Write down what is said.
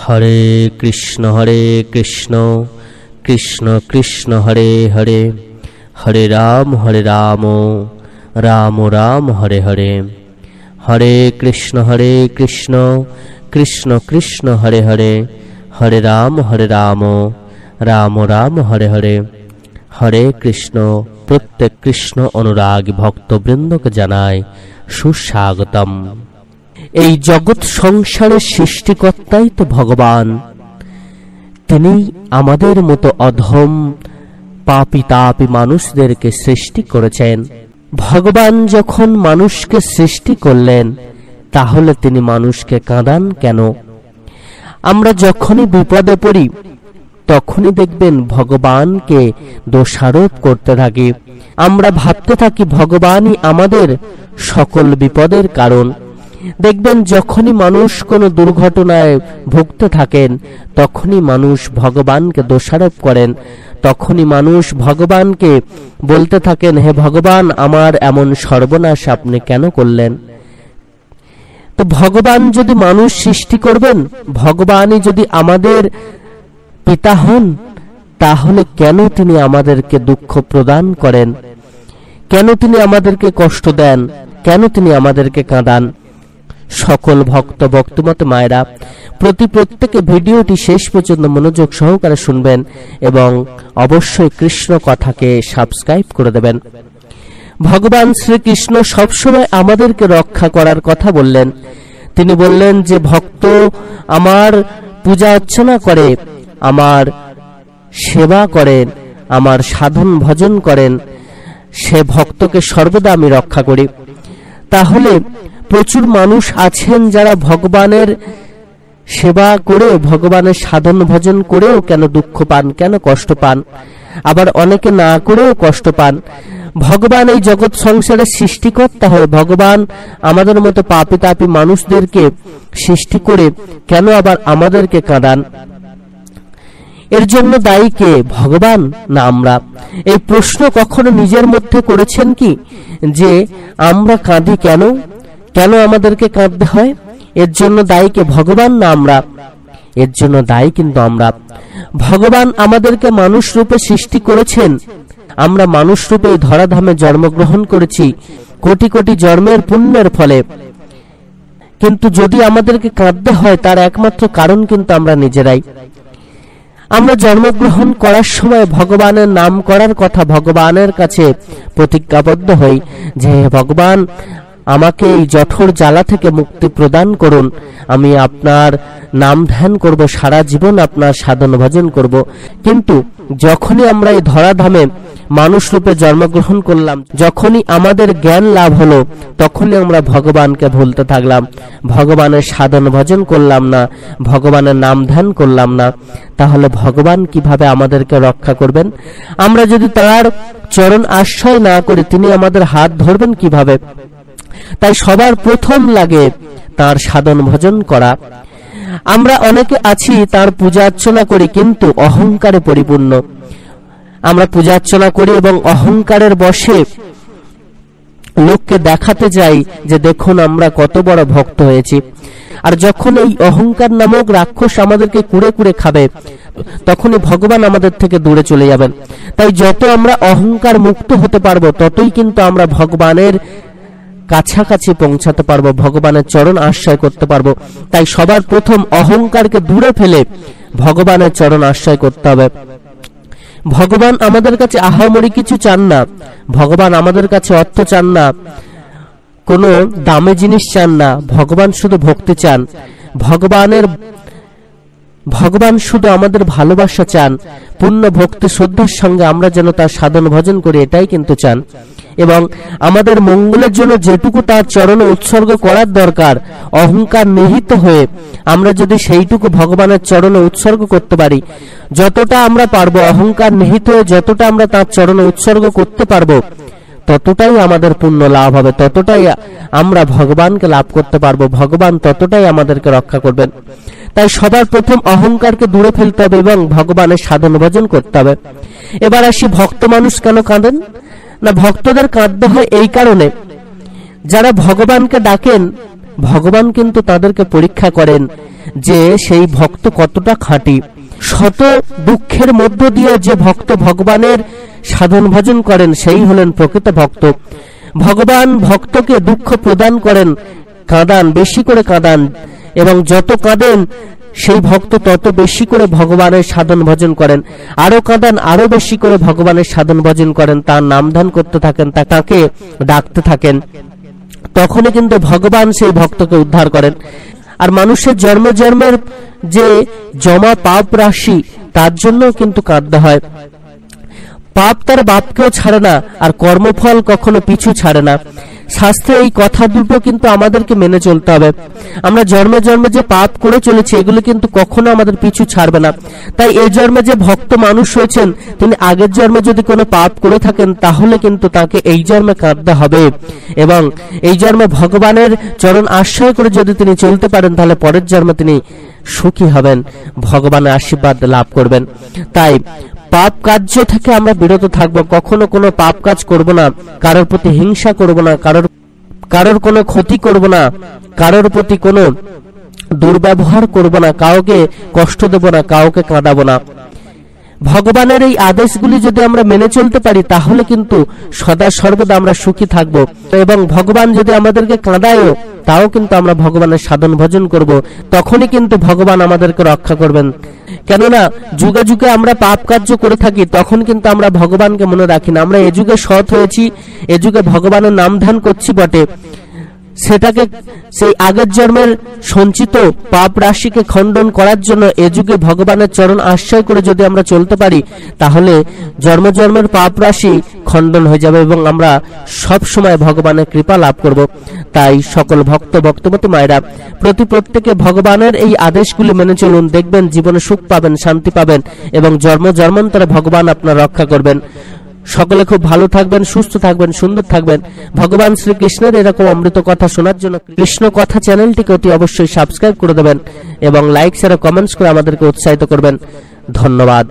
হরে কৃষ্ণ কৃষ্ণ কৃষ্ণ হরে হরে, হরে রাম রাম রাম হরে হরে। হরে কৃষ্ণ কৃষ্ণ কৃষ্ণ হরে হরে, হরে রাম রাম রাম হরে হরে। হরে কৃষ্ণ। প্রত্যেক কৃষ্ণ অনুরাগী ভক্তবৃন্দকে জানায় সুস্বাগতম। এই জগৎ সংসারের সৃষ্টিকর্তাই তো ভগবান। তিনি আমাদের মতো অধম পাপী তাপী মানুষদেরকে সৃষ্টি করেছেন। ভগবান যখন মানুষকে সৃষ্টি করলেন, তাহলে তিনি মানুষকে কাঁদান কেন? আমরা যখনই বিপদে পড়ি তখনই দেখবেন ভগবানকে দোষারোপ করতে থাকি। আমরা ভাবতে থাকি ভগবানই আমাদের সকল বিপদের কারণ। দেখবেন যখনই মানুষ কোনো দুর্ঘটনায় ভুগতে থাকেন, তখনই মানুষ ভগবানকে দোষারোপ করেন। তখনই মানুষ ভগবানকে বলতে থাকেন, হে ভগবান, আমার এমন সর্বনাশ আপনি কেন করলেন? তো ভগবান যদি মানুষ সৃষ্টি করবেন, ভগবানই যদি আমাদের পিতা হন, তাহলে কেন তিনি আমাদেরকে দুঃখ প্রদান করেন? কেন তিনি আমাদেরকে কষ্ট দেন? কেন তিনি আমাদেরকে কাঁদান? সকল ভক্ত ভক্তিমতী মায়েরা প্রত্যেকে ভিডিওটি শেষ পর্যন্ত মনোযোগ সহকারে শুনবেন এবং অবশ্যই কৃষ্ণ কথাকে সাবস্ক্রাইব করে দেবেন। ভগবান শ্রীকৃষ্ণ সবসময় আমাদেরকে রক্ষা করার কথা বললেন। তিনি বললেন যে ভক্ত আমার পূজা অর্চনা করে, আমার সেবা করেন, আমার সাধন ভজন করেন, সে ভক্তকে সর্বদা আমি রক্ষা করি। তাহলে প্রচুর মানুষ আছেন যারা ভগবানের সেবা করে, ভগবানের সাধন ভজন করেও কেন দুঃখ পান, কেন কষ্ট পান? আবার অনেকে না করেও কষ্ট পান। ভগবান এই জগৎ সংসারের সৃষ্টিকর্তা হয়ে ভগবান আমাদের মতো পাপী তাপী মানুষদেরকে সৃষ্টি করে কেন আবার আমাদেরকে কাঁদান? এর জন্য দায়ী কে, ভগবান না আমরা? এই প্রশ্ন কখনো নিজের মধ্যে করেছেন কি, যে আমরা কাঁদি কেন? কেন আমাদেরকে কাঁদতে হয়? এর জন্য দায়ী কে, ভগবান না আমরা? এর জন্য দায়ী কিন্তু আমরা। ভগবান আমাদেরকে মানুষ রূপে সৃষ্টি করেছেন। আমরা মানুষ রূপে ধরাধামে জন্মগ্রহণ করেছি কোটি কোটি জন্মের পুণ্যের ফলে। কিন্তু যদি আমাদেরকে কাঁদতে হয়, তার একমাত্র কারণ কিন্তু আমরা নিজেরাই। আমরা জন্মগ্রহণ করার সময় ভগবানের নাম করার কথা ভগবানের কাছে প্রতিজ্ঞাবদ্ধ হই যে, ভগবান, আমাকে এই জঠর জ্বালা থেকে মুক্তি প্রদান করুন। আমি আপনার নাম ধ্যান করব, সারা জীবন আপনার সাধন ভজন করব। কিন্তু যখনই আমরা এই ধরাধামে মানুষ রূপে জন্মগ্রহণ করলাম, যখনই আমাদের জ্ঞান লাভ হলো, তখনই আমরা ভগবানকে ভুলতে থাকলাম, ভগবানের সাধন ভজন করলাম না, ভগবানের নাম ধ্যান করলাম না। তাহলে ভগবান কিভাবে আমাদেরকে রক্ষা করবেন? আমরা যদি তার চরণ আশ্রয় না করি, তিনি আমাদের হাত ধরবেন কিভাবে? তাই সবার প্রথম লাগে তার সাধন ভজন করা। আমরা অনেকে আছি তার পূজা অর্চনা করি, কিন্তু অহংকারে পরিপূর্ণ। আমরা পূজা অর্চনা করি এবং অহংকারের বশে লোককে দেখাতে যাই যে দেখুন আমরা কত বড় ভক্ত হয়েছি। আর যখন এই অহংকার নামক রাক্ষস আমাদেরকে কুড়ে কুড়ে খাবে, তখনই ভগবান আমাদের থেকে দূরে চলে যাবেন। তাই যত আমরা অহংকার মুক্ত হতে পারবো, ততই কিন্তু আমরা ভগবানের কাছাকাছি পৌঁছাতে পারবো, ভগবানের চরণ আশ্রয় করতে পারবো। তাই সবার প্রথম অহংকারকে দূরে ফেলে ভগবানের চরণ আশ্রয় করতে হবে। ভগবান আমাদের কাছে আহামরি কিছু চান না। ভগবান আমাদের কাছে অর্থ চান না, কোনো দামি জিনিস চান না। ভগবান শুধু ভক্তি চান। ভগবান শুধু আমাদের ভালোবাসা চান। পূর্ণ ভক্তি শ্রদ্ধার সঙ্গে আমরা যেন তার সাধন ভজন করি, এটাই কিন্তু চান। এবং আমাদের মঙ্গলের জন্য যেটুকু তার চরণে উৎসর্গ করার দরকার, অহংকার নিহিত হয়ে আমরা যদি সেইটুকু ভগবানের চরণে উৎসর্গ করতে পারি, যতটা আমরা পারবো, অহংকার নিহিত হয়ে যতটা আমরা তার চরণে উৎসর্গ করতে পারবো, ততটাই আমাদের পুণ্য লাভ হবে, ততটাই আমরা ভগবানকে লাভ করতে পারবো, ভগবান ততটাই আমাদেরকে রক্ষা করবেন। তাই সবার প্রথম অহংকারকে দূরে ফেলতে হবে এবং ভগবানের সাধন ভজন করতে হবে। এবার আসি, ভক্ত মানুষ কেন কাঁদেন না? ভক্তদের কাঁদতে হয় এই কারণে, যারা ভগবানকে ডাকেন ভগবান কিন্তু তাদেরকে পরীক্ষা করেন যে সেই ভক্ত কতটা খাঁটি। শত দুঃখের মধ্য দিয়ে যে ভক্ত ভগবানের সাধন ভজন করেন সেই হলেন প্রকৃত ভক্ত। ভগবান ভক্তকে দুঃখ প্রদান করেন, কাঁদান, বেশি করে কাঁদান, এবং যত কাঁদেন সেই ভক্ত তত বেশি করে ভগবানের সাধন ভজন করেন, আরো কাঁদান, আরো বেশি করে ভগবানের সাধন ভজন করেন, তার নাম ধ্যান করতে থাকেন, তাকে ডাকতে থাকেন, তখনই কিন্তু ভগবান সেই ভক্তকে উদ্ধার করেন। আর মানুষের জন্ম জন্মের যে জমা পাপ রাশি, তার জন্য কিন্তু কাঁদতে হয়। পাপ তার বাপকেও ছাড়ে না, আর কর্মফল কখনো পিছু ছাড়ে না। শাস্ত্রে এই কথা দুটো কিন্তু আমাদেরকে মেনে চলতে হবে। আমরা জন্মে জন্মে যে পাপ করে চলেছি এগুলো কিন্তু কখনো আমাদের পিছু ছাড়বে না। তাই এই জন্মে যে ভক্ত মানুষ হয়েছেন, তিনি আগের জন্মে যদি কোনো পাপ করে থাকেন তাহলে কিন্তু তাকে এই জন্মে কাঁদতে হবে, এবং এই জন্মে ভগবানের চরণ আশ্রয় করে যদি তিনি চলতে পারেন তাহলে পরের জন্মে তিনি সুখী হবেন, ভগবানের আশীর্বাদ লাভ করবেন। তাই পাপ কার্য থেকে আমরা বিরত থাকবো, কখনো কোনো পাপ কাজ করব না, কারোর প্রতি হিংসা করব না, কারোর কোনো ক্ষতি করব না, কারোর প্রতি কোনো দুর্ব্যবহার করব না, কাউকে কষ্ট দেব না, কাউকে কাঁদাবো না। ভগবানের এই আদেশগুলি যদি আমরা মেনে চলতে পারি তাহলে কিন্তু সদা সর্বদা আমরা সুখী থাকব, এবং ভগবান যদি আমাদেরকে কাঁদায়ও তাও কিন্তু আমরা ভগবানের সাধন ভজন করব, তখনই কিন্তু ভগবান আমাদেরকে রক্ষা করবেন। কেননা যুগে যুগে আমরা পাপ কার্য করে থাকি, তখন কিন্তু আমরা ভগবানকে মনে রাখি না। আমরা এ যুগে সৎ হয়েছি, এ যুগে ভগবানের নাম ধ্যান করছি বটে, সেটাকে সেই আগের জন্মের সঞ্চিত পাপ রাশিকে খণ্ডন করার জন্য এ যুগে ভগবানের চরণ আশ্রয় করে যদি আমরা চলতে পারি তাহলে জন্ম জন্মের পাপ রাশি খণ্ডন হয়ে যাবে এবং আমরা সব সময় ভগবানের কৃপা লাভ করব। তাই সকল ভক্ত ভক্তবতী মায়েরা প্রত্যেকে ভগবানের এই আদেশগুলি মেনে চলুন, দেখবেন জীবনে সুখ পাবেন, শান্তি পাবেন, এবং জন্ম জন্মান্তরে ভগবান আপনার রক্ষা করবেন। সকলে খুব ভালো থাকবেন, সুস্থ থাকবেন, সুন্দর থাকবেন। ভগবান শ্রীকৃষ্ণের এরকম অমৃত কথা শোনার জন্য কৃষ্ণ কথা চ্যানেলটিকে অতি অবশ্যই সাবস্ক্রাইব করে দেবেন এবং লাইক শেয়ার ও কমেন্টস করে আমাদেরকে উৎসাহিত করবেন। ধন্যবাদ।